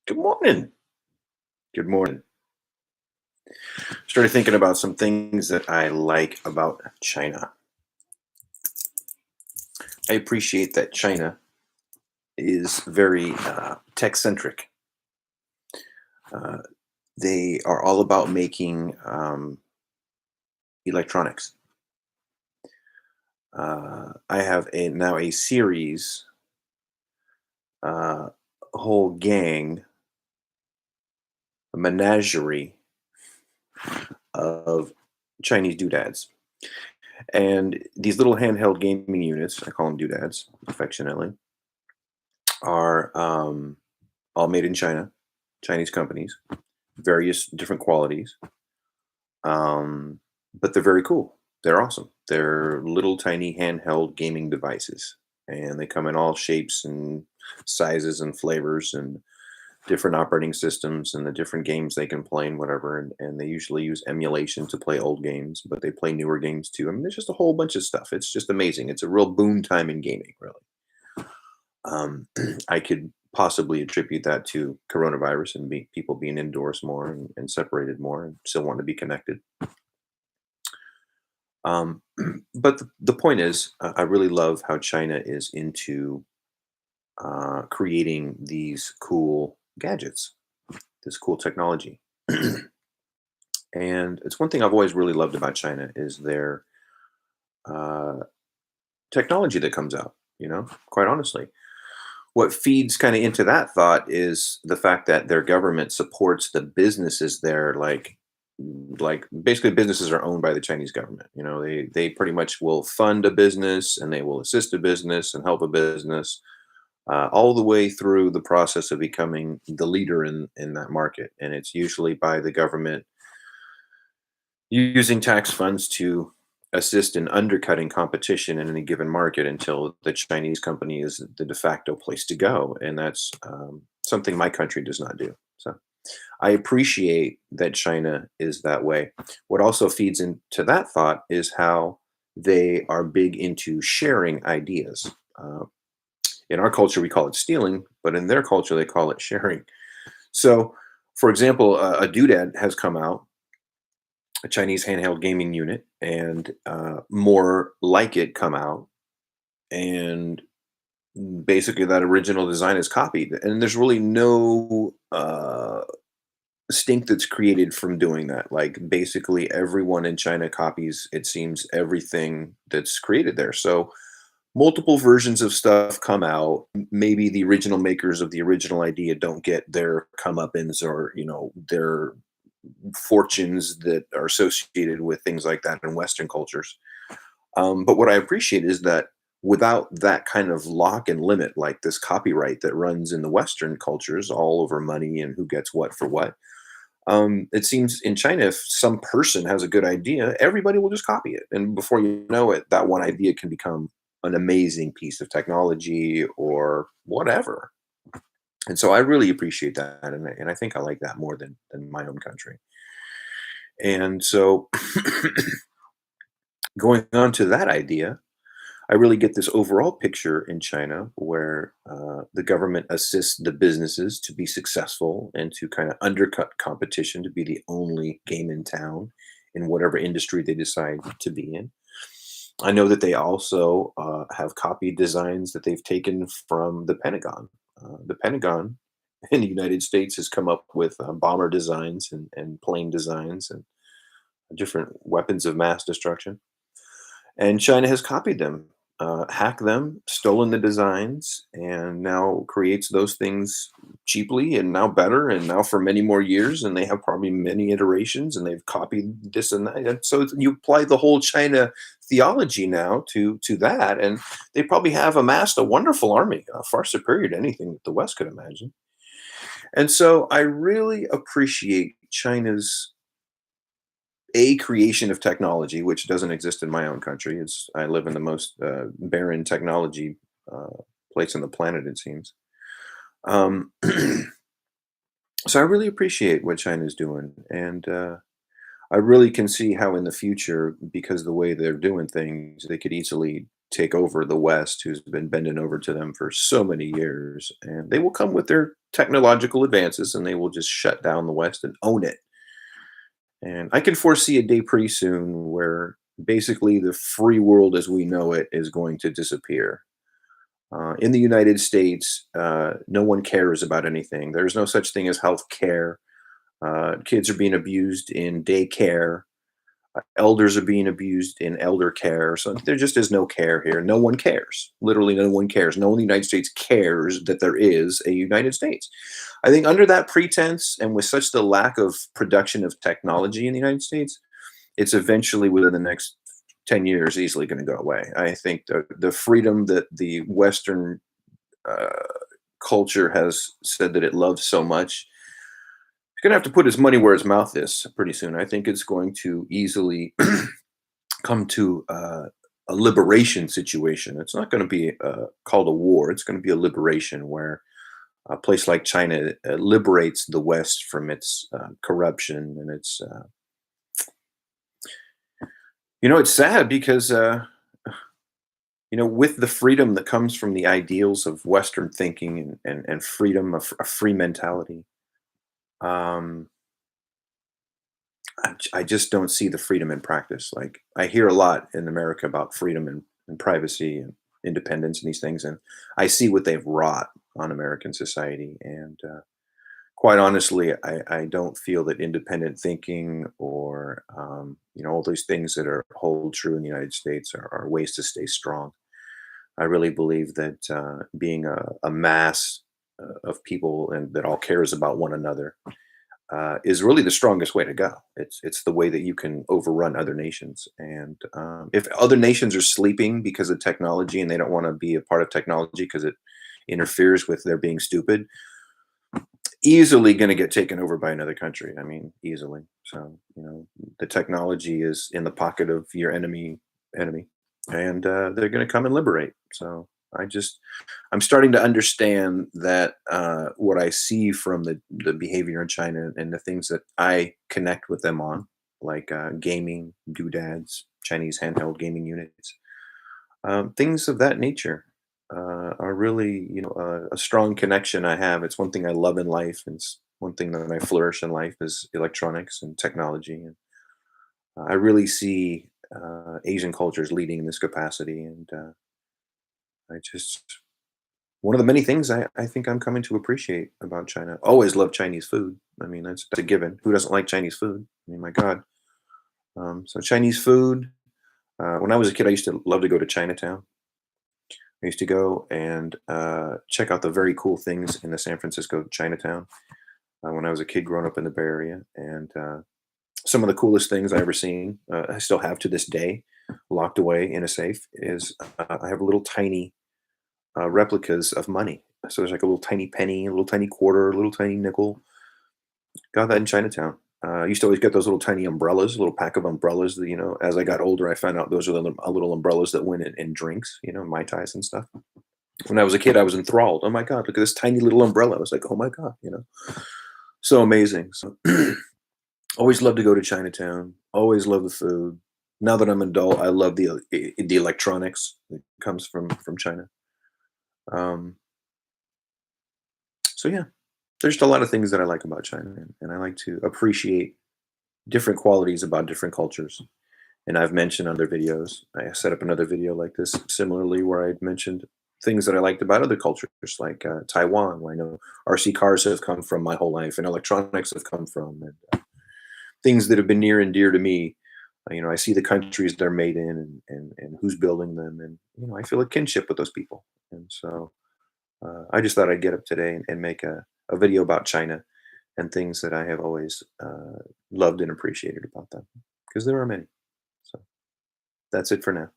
Good morning. Good morning. Started thinking about some things that I like about China. I appreciate that China is very tech centric. Uh, they are all about making electronics. I have now a series, a whole gang, a menagerie of Chinese doodads. And these little handheld gaming units, I call them doodads affectionately, are all made in China, Chinese companies, various different qualities. Um, but they're very cool. They're awesome. They're little tiny handheld gaming devices, and they come in all shapes and sizes and flavors and different operating systems and the different games they can play and whatever. And they usually use emulation to play old games, but they play newer games too. I mean, there's just a whole bunch of stuff. It's just amazing. It's a real boom time in gaming, really. I could possibly attribute that to coronavirus and people being indoors more and separated more and still want to be connected. Um, but the point is, I really love how China is into creating these cool gadgets, this cool technology. And it's one thing I've always really loved about China is their uh, technology that comes out, quite honestly. What feeds kind of into that thought is the fact that their government supports the businesses there, like basically businesses are owned by the Chinese government. They pretty much will fund a business and they will assist a business and help a business all the way through the process of becoming the leader in that market. And it's usually by the government using tax funds to assist in undercutting competition in any given market until the Chinese company is the de facto place to go. And that's something my country does not do. So I appreciate that China is that way. What also feeds into that thought is how they are big into sharing ideas. In our culture, we call it stealing, but in their culture, they call it sharing. So, for example, a doodad has come out, a Chinese handheld gaming unit, and more like it come out, and basically that original design is copied, and there's really no stink that's created from doing that. Like basically everyone in China copies, it seems, everything that's created there. So multiple versions of stuff come out. Maybe the original makers of the original idea don't get their comeuppance or their fortunes that are associated with things like that in Western cultures. But what I appreciate is that without that kind of lock and limit, like this copyright that runs in the Western cultures all over money and who gets what for what, it seems in China, if some person has a good idea, everybody will just copy it. And before you know it, that one idea can become an amazing piece of technology or whatever. And so I really appreciate that. And I think I like that more than my own country. And so going on to that idea, I really get this overall picture in China where the government assists the businesses to be successful and to kind of undercut competition to be the only game in town in whatever industry they decide to be in. I know that they also have copied designs that they've taken from the Pentagon. The Pentagon in the United States has come up with bomber designs and plane designs and different weapons of mass destruction. And China has copied them, hacked them, stolen the designs, and now creates those things cheaply and now better and now for many more years. And they have probably many iterations and they've copied this and that. And so you apply the whole China theology now to that. And they probably have amassed a wonderful army, far superior to anything that the West could imagine. And so I really appreciate China's creation of technology, which doesn't exist in my own country. I live in the most barren technology place on the planet, it seems. Um, so I really appreciate what China's doing, and I really can see how in the future, because the way they're doing things, they could easily take over the West, who's been bending over to them for so many years. And they will come with their technological advances and they will just shut down the West and own it. And I can foresee a day pretty soon where basically the free world as we know it is going to disappear. In the United States, no one cares about anything. There's no such thing as health care. Kids are being abused in daycare. Elders are being abused in elder care. So there just is no care here. No one cares. Literally, no one cares. No one in the United States cares that there is a United States. I think under that pretense and with such the lack of production of technology in the United States, it's eventually within the next 10 years easily going to go away. I think the freedom that the Western uh, culture has said that it loves so much, it's going to have to put his money where his mouth is pretty soon. I think it's going to easily come to a liberation situation. It's not going to be called a war. It's going to be a liberation where a place like China liberates the West from its corruption and its. It's sad because with the freedom that comes from the ideals of Western thinking and freedom, a free mentality. Um, I just don't see the freedom in practice. Like I hear a lot in America about freedom and privacy and independence and these things, and I see what they've wrought on American society. And quite honestly, I don't feel that independent thinking or all those things that are hold true in the United States are ways to stay strong. I really believe that being a mass of people and that all cares about one another is really the strongest way to go. It's the way that you can overrun other nations. And if other nations are sleeping because of technology and they don't want to be a part of technology because it interferes with their being stupid, easily going to get taken over by another country. I mean, easily. So the technology is in the pocket of your enemy, and they're going to come and liberate. So I'm starting to understand that what I see from the behavior in China and the things that I connect with them on, like gaming, doodads, Chinese handheld gaming units, things of that nature are really, a strong connection I have. It's one thing I love in life, and it's one thing that I flourish in life is electronics and technology. And I really see Asian cultures leading in this capacity, and I just one of the many things I think I'm coming to appreciate about China. Always love Chinese food. I mean, that's a given. Who doesn't like Chinese food? I mean, my God. So Chinese food. When I was a kid, I used to love to go to Chinatown. I used to go and check out the very cool things in the San Francisco Chinatown when I was a kid growing up in the Bay Area. And some of the coolest things I ever seen, I still have to this day, locked away in a safe, is I have little tiny replicas of money. So there's like a little tiny penny, a little tiny quarter, a little tiny nickel. Got that in Chinatown. I used to always get those little tiny umbrellas, a little pack of umbrellas that, as I got older, I found out those are the little umbrellas that went in drinks, Mai Tais and stuff. When I was a kid, I was enthralled. Oh my God, look at this tiny little umbrella. I was like, oh my God. So amazing. So always love to go to Chinatown. Always love the food. Now that I'm an adult, I love the electronics that comes from China. Um, so yeah, there's just a lot of things that I like about China, and I like to appreciate different qualities about different cultures. And I've mentioned other videos. I set up another video like this similarly where I mentioned things that I liked about other cultures, like Taiwan, where I know RC cars have come from my whole life, and electronics have come from, and things that have been near and dear to me. I see the countries they're made in, and who's building them, and I feel a kinship with those people. And so I just thought I'd get up today and make a video about China and things that I have always loved and appreciated about them, because there are many. So that's it for now.